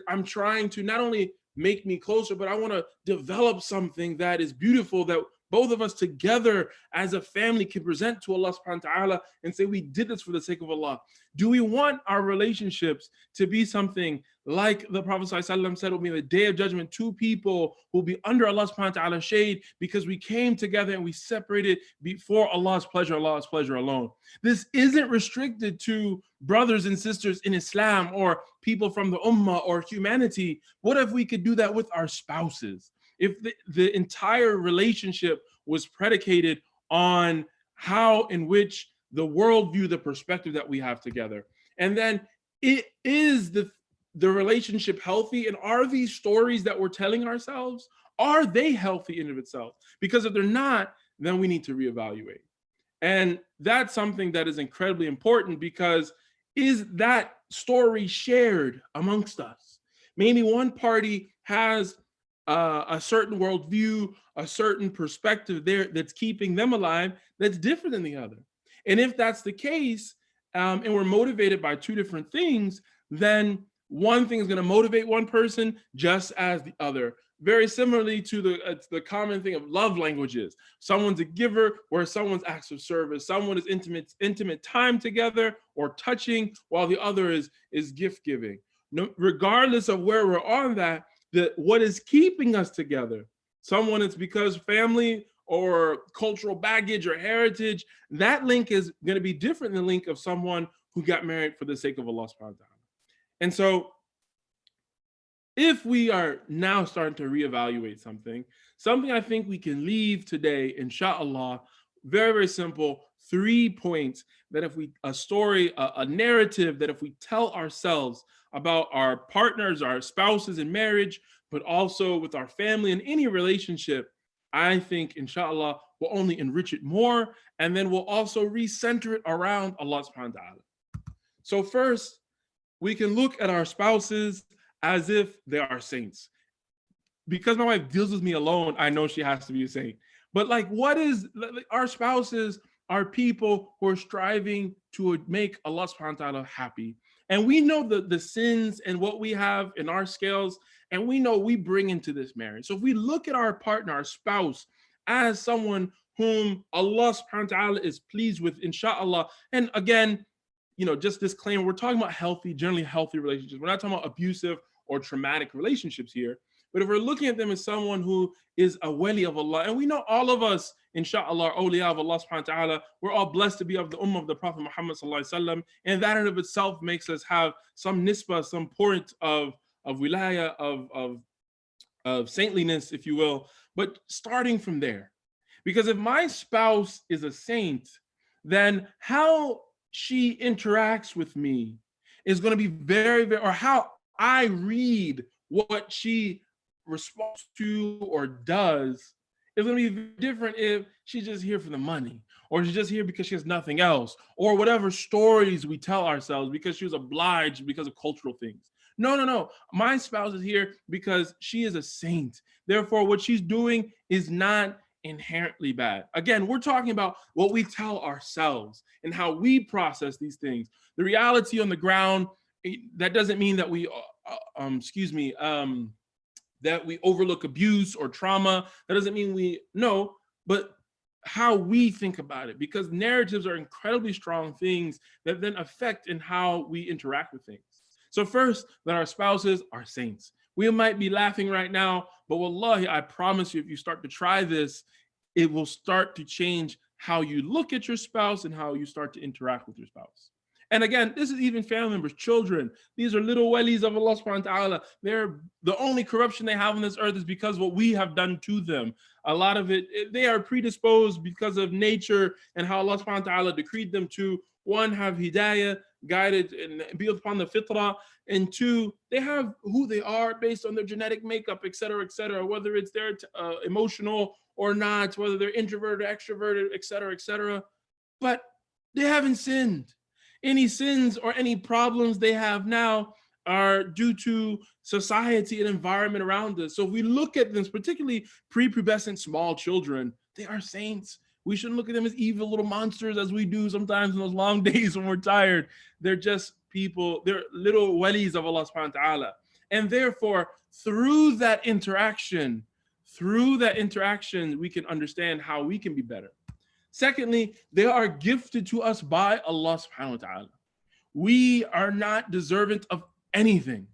I'm trying to not only make me closer, but I wanna develop something that is beautiful, that both of us together as a family can present to Allah subhanahu wa ta'ala and say, we did this for the sake of Allah? Do we want our relationships to be something like the Prophet ﷺ said will be the day of judgment, two people who will be under Allah subhanahu wa ta'ala's shade because we came together and we separated before Allah's pleasure alone? This isn't restricted to brothers and sisters in Islam or people from the Ummah or humanity. What if we could do that with our spouses? If the entire relationship was predicated on how in which the worldview, the perspective that we have together, and then is the relationship healthy? And are these stories that we're telling ourselves, are they healthy in and of itself? Because if they're not, then we need to reevaluate. And that's something that is incredibly important, because is that story shared amongst us? Maybe one party has a certain worldview, a certain perspective there that's keeping them alive that's different than the other. And if that's the case, and we're motivated by two different things, then One thing is going to motivate one person just as the other. Very similarly to the common thing of love languages. Someone's a giver, where someone's acts of service. Someone is intimate time together or touching, while the other is gift giving. No, regardless of where we're on that, what is keeping us together? Someone it's because family or cultural baggage or heritage. That link is going to be different than the link of someone who got married for the sake of Allah subhanahu wa ta'ala. And so if we are now starting to reevaluate something I think we can leave today, inshallah, very, very simple, 3 points that if we, a story, a narrative that if we tell ourselves about our partners, our spouses in marriage, but also with our family in any relationship, I think, inshallah, will only enrich it more. And then we'll also recenter it around Allah subhanahu wa ta'ala. So first, we can look at our spouses as if they are saints. Because my wife deals with me alone, I know she has to be a saint. But like, what is, our spouses are people who are striving to make Allah subhanahu wa ta'ala happy. And we know the sins and what we have in our scales, and we know we bring into this marriage. So if we look at our partner, our spouse, as someone whom Allah subhanahu wa ta'ala is pleased with, inshallah, and again, just disclaimer, we're talking about healthy, generally healthy relationships. We're not talking about abusive or traumatic relationships here. But if we're looking at them as someone who is a wali of Allah, and we know all of us, inshallah, are awliya of Allah subhanahu wa ta'ala, we're all blessed to be of the ummah of the Prophet Muhammad sallallahu alaihi wasallam, and that in of itself makes us have some nisbah, some point of wilaya, of saintliness, if you will. But starting from there, because if my spouse is a saint, then how she interacts with me is going to be very, very, or how I read what she responds to or does is going to be different if she's just here for the money, or she's just here because she has nothing else, or whatever stories we tell ourselves because she was obliged because of cultural things. No. My spouse is here because she is a saint. Therefore, what she's doing is not inherently bad. Again, we're talking about what we tell ourselves and how we process these things. The reality on the ground, that doesn't mean that we that we overlook abuse or trauma. That doesn't mean but how we think about it, because narratives are incredibly strong things that then affect in how we interact with things. So first, that our spouses are saints. We might be laughing right now, but wallahi, I promise you, if you start to try this, it will start to change how you look at your spouse and how you start to interact with your spouse. And again, this is even family members, children. These are little walis of Allah subhanahu wa ta'ala. They're the only corruption they have on this earth is because what we have done to them. A lot of it, they are predisposed because of nature and how Allah subhanahu wa ta'ala decreed them to, one, have hidayah, guided and be upon the fitrah, and two, they have who they are based on their genetic makeup, et cetera, whether it's their emotional or not, whether they're introverted, extroverted, et cetera, but they haven't sinned. Any sins or any problems they have now are due to society and environment around us. So if we look at them, particularly prepubescent small children, they are saints. We shouldn't look at them as evil little monsters as we do sometimes in those long days when we're tired. They're just people, they're little walis of Allah subhanahu wa ta'ala. And therefore, through that interaction, we can understand how we can be better. Secondly, they are gifted to us by Allah subhanahu wa ta'ala. We are not deserving of anything.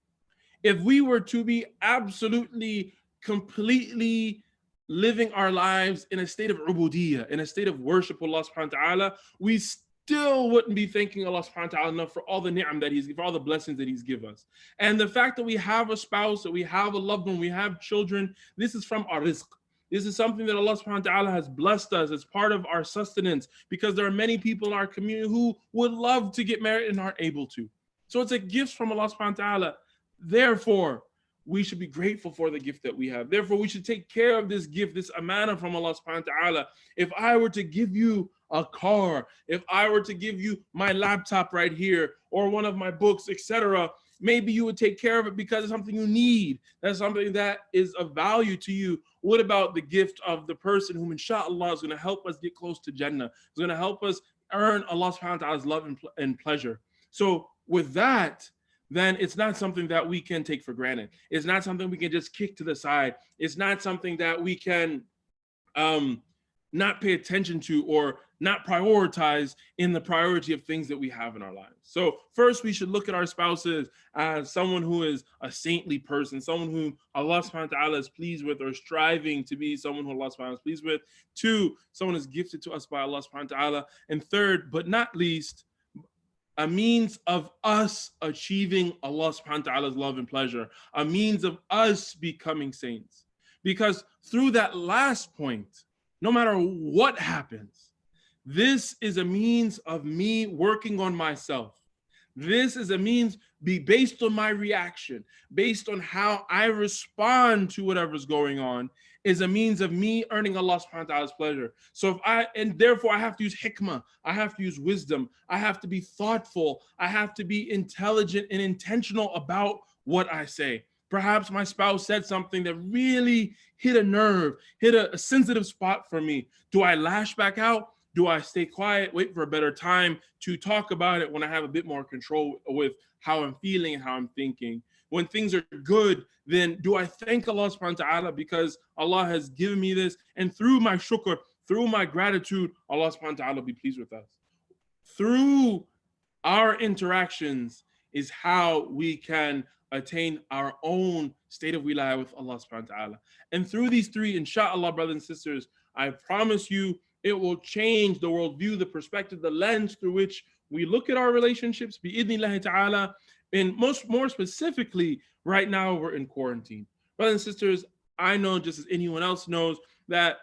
If we were to be absolutely, completely living our lives in a state of ubudiyah, in a state of worship of Allah subhanahu wa ta'ala, we still wouldn't be thanking Allah subhanahu wa ta'ala enough for all the ni'am that for all the blessings that he's given us. And the fact that we have a spouse, that we have a loved one, we have children, this is from our rizq. This is something that Allah subhanahu wa ta'ala has blessed us as part of our sustenance, because there are many people in our community who would love to get married and aren't able to. So it's a gift from Allah subhanahu wa ta'ala. Therefore, we should be grateful for the gift that we have. Therefore, we should take care of this gift, this amana from Allah subhanahu wa ta'ala. If I were to give you a car, if I were to give you my laptop right here, or one of my books, etc., maybe you would take care of it because it's something you need. That's something that is of value to you. What about the gift of the person whom inshallah is going to help us get close to Jannah? It's going to help us earn Allah subhanahu wa ta'ala's love and pleasure. So with that, then it's not something that we can take for granted. It's not something we can just kick to the side. It's not something that we can um, not pay attention to or not prioritize in the priority of things that we have in our lives. So first, we should look at our spouses as someone who is a saintly person, someone who Allah subhanahu wa ta'ala is pleased with or striving to be someone who Allah subhanahu wa ta'ala is pleased with. Two, someone is gifted to us by Allah subhanahu wa ta'ala. And third, but not least, a means of us achieving Allah subhanahu wa ta'ala's love and pleasure, a means of us becoming saints. Because through that last point, no matter what happens, this is a means of me working on myself. This is a means be based on my reaction, based on how I respond to whatever's going on, is a means of me earning Allah subhanahu wa ta'ala's pleasure. So therefore I have to use hikmah, I have to use wisdom, I have to be thoughtful, I have to be intelligent and intentional about what I say. Perhaps my spouse said something that really hit a nerve, hit a sensitive spot for me. Do I lash back out? Do I stay quiet, wait for a better time to talk about it when I have a bit more control with how I'm feeling and how I'm thinking? When things are good, then do I thank Allah subhanahu wa ta'ala because Allah has given me this? And through my shukr, through my gratitude, Allah subhanahu wa ta'ala will be pleased with us. Through our interactions is how we can attain our own state of wilaya with Allah subhanahu wa ta'ala. And through these three, inshallah, brothers and sisters, I promise you, it will change the worldview, the perspective, the lens through which we look at our relationships, bi'idhnillahi ta'ala, and more specifically, right now we're in quarantine. Brothers and sisters, I know just as anyone else knows that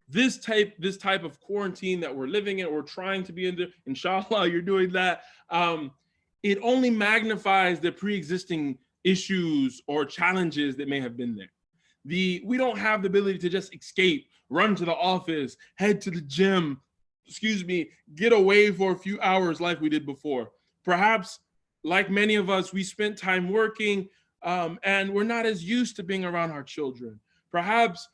this type of quarantine that we're living in, we're trying to be in, inshallah, you're doing that, it only magnifies the pre-existing issues or challenges that may have been there. We don't have the ability to just escape, run to the office, head to the gym, get away for a few hours like we did before. Perhaps, like many of us, we spent time working and we're not as used to being around our children. Perhaps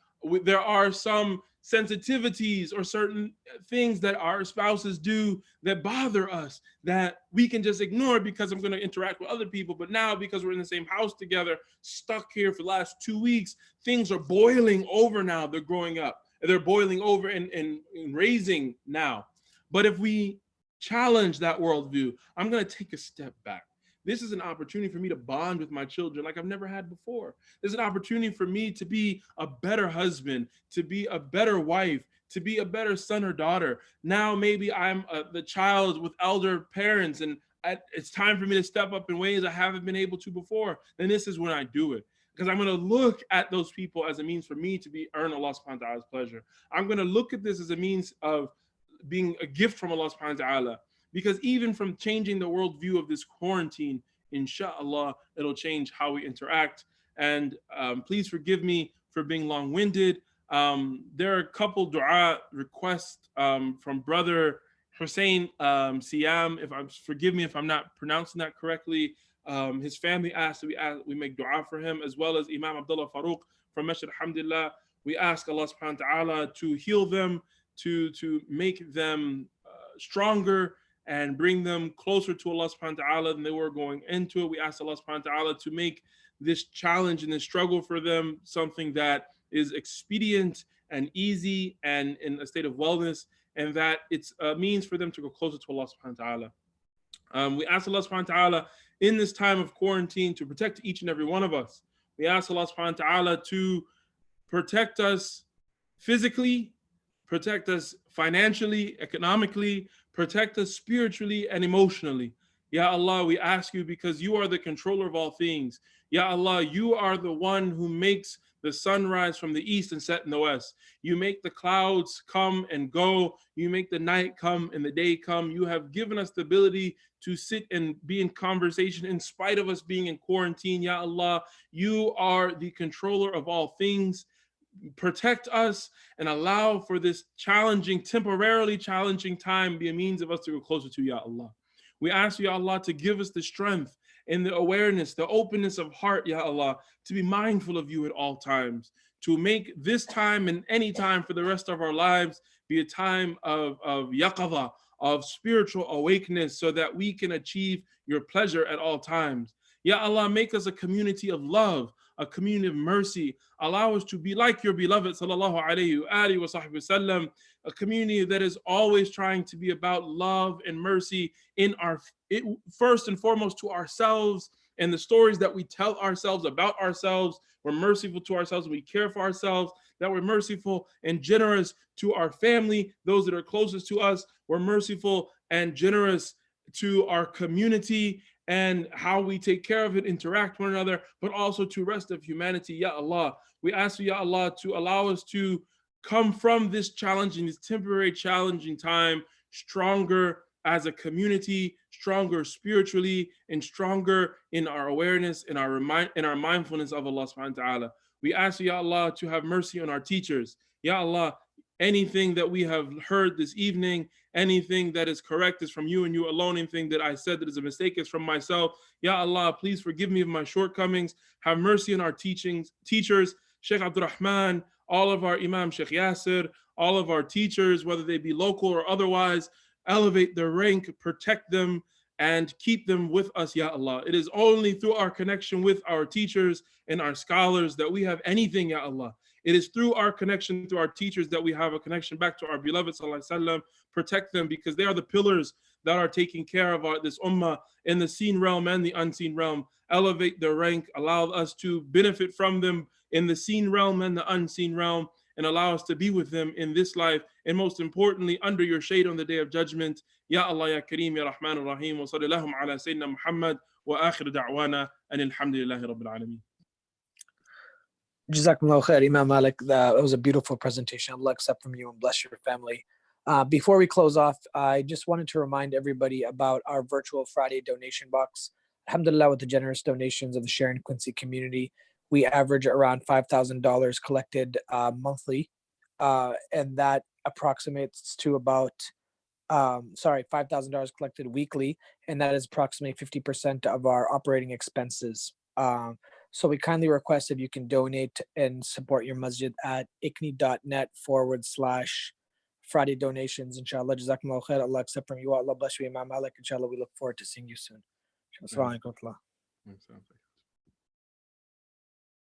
there are some sensitivities or certain things that our spouses do that bother us that we can just ignore because I'm going to interact with other people. But now, because we're in the same house together, stuck here for the last 2 weeks, things are boiling over now. They're growing up. They're boiling over and raising now. But if we challenge that worldview, I'm going to take a step back. This is an opportunity for me to bond with my children like I've never had before. There's an opportunity for me to be a better husband, to be a better wife, to be a better son or daughter. Now maybe I'm the child with elder parents and it's time for me to step up in ways I haven't been able to before. Then this is when I do it. Because I'm going to look at those people as a means for me to earn Allah subhanahu wa ta'ala's pleasure. I'm going to look at this as a means of being a gift from Allah subhanahu wa ta'ala. Because even from changing the worldview of this quarantine, inshallah, it'll change how we interact. And please forgive me for being long-winded. There are a couple dua requests from brother Hussein Siam. Forgive me if I'm not pronouncing that correctly. His family asked that we make dua for him, as well as Imam Abdul Farouk from Masjid Alhamdulillah. We ask Allah subhanahu wa ta'ala to heal them, to make them stronger and bring them closer to Allah subhanahu wa ta'ala than they were going into it. We ask Allah subhanahu wa ta'ala to make this challenge and this struggle for them something that is expedient and easy and in a state of wellness, and that it's a means for them to go closer to Allah subhanahu wa ta'ala. We ask Allah subhanahu wa ta'ala in this time of quarantine to protect each and every one of us. We ask Allah subhanahu wa ta'ala to protect us physically, protect us financially, economically, protect us spiritually and emotionally. Ya Allah, we ask you because you are the controller of all things. Ya Allah, you are the one who makes the sun rise from the east and set in the west. You make the clouds come and go. You make the night come and the day come. You have given us the ability to sit and be in conversation in spite of us being in quarantine. Ya Allah, you are the controller of all things. Protect us and allow for this temporarily challenging time be a means of us to go closer to Ya Allah. We ask you, Ya Allah, to give us the strength and the awareness, the openness of heart, Ya Allah, to be mindful of you at all times, to make this time and any time for the rest of our lives be a time of yaqadha, of spiritual awakeness so that we can achieve your pleasure at all times. Ya Allah, make us a community of love, a community of mercy. Allow us to be like your beloved sallallahu alayhi wa sahbihi wasallam, a community that is always trying to be about love and mercy first and foremost to ourselves and the stories that we tell ourselves about ourselves. We're merciful to ourselves, we care for ourselves, that we're merciful and generous to our family, those that are closest to us. We're merciful and generous to our community and how we take care of it, interact with one another, but also to the rest of humanity. Ya Allah, we ask you, Ya Allah, to allow us to come from this challenging, this temporary challenging time, stronger as a community, stronger spiritually, and stronger in our awareness, in our mindfulness of Allah subhanahu wa ta'ala. We ask you, Ya Allah, to have mercy on our teachers. Ya Allah, anything that we have heard this evening, anything that is correct is from you and you alone. Anything that I said that is a mistake is from myself. Ya Allah, please forgive me of my shortcomings. Have mercy on our teachers, Sheikh Abdul Rahman, all of our Imam, Sheikh Yasir, all of our teachers, whether they be local or otherwise. Elevate their rank, protect them, and keep them with us, Ya Allah. It is only through our connection with our teachers and our scholars that we have anything, Ya Allah. It is through our connection to our teachers that we have a connection back to our beloved Sallallahu Alaihi Wasallam. Protect them because they are the pillars that are taking care of this ummah in the seen realm and the unseen realm. Elevate their rank, allow us to benefit from them in the seen realm and the unseen realm, and allow us to be with them in this life, and most importantly, under your shade on the day of judgment. Ya Allah, Ya Kareem, Ya Rahman, Ya Rahim, wa sallallahu ala Sayyidina Muhammad, wa akhir da'wana, and alhamdulillahi Rabbil Alameen. Jazakumullah khair, Imam Malik. That was a beautiful presentation. Allah accept from you and bless your family. Before we close off, I just wanted to remind everybody about our virtual Friday donation box. Alhamdulillah, with the generous donations of the Sharon Quincy community, we average around $5,000 collected monthly, and that approximates to about, $5,000 collected weekly, and that is approximately 50% of our operating expenses. So we kindly request if you can donate and support your masjid at ikni.net/Friday donations. Inshallah, jazakumullah khair. Allah accept from you. Allah bless you, Imam Malik. Inshallah, we look forward to seeing you soon. Assalamu alaikum.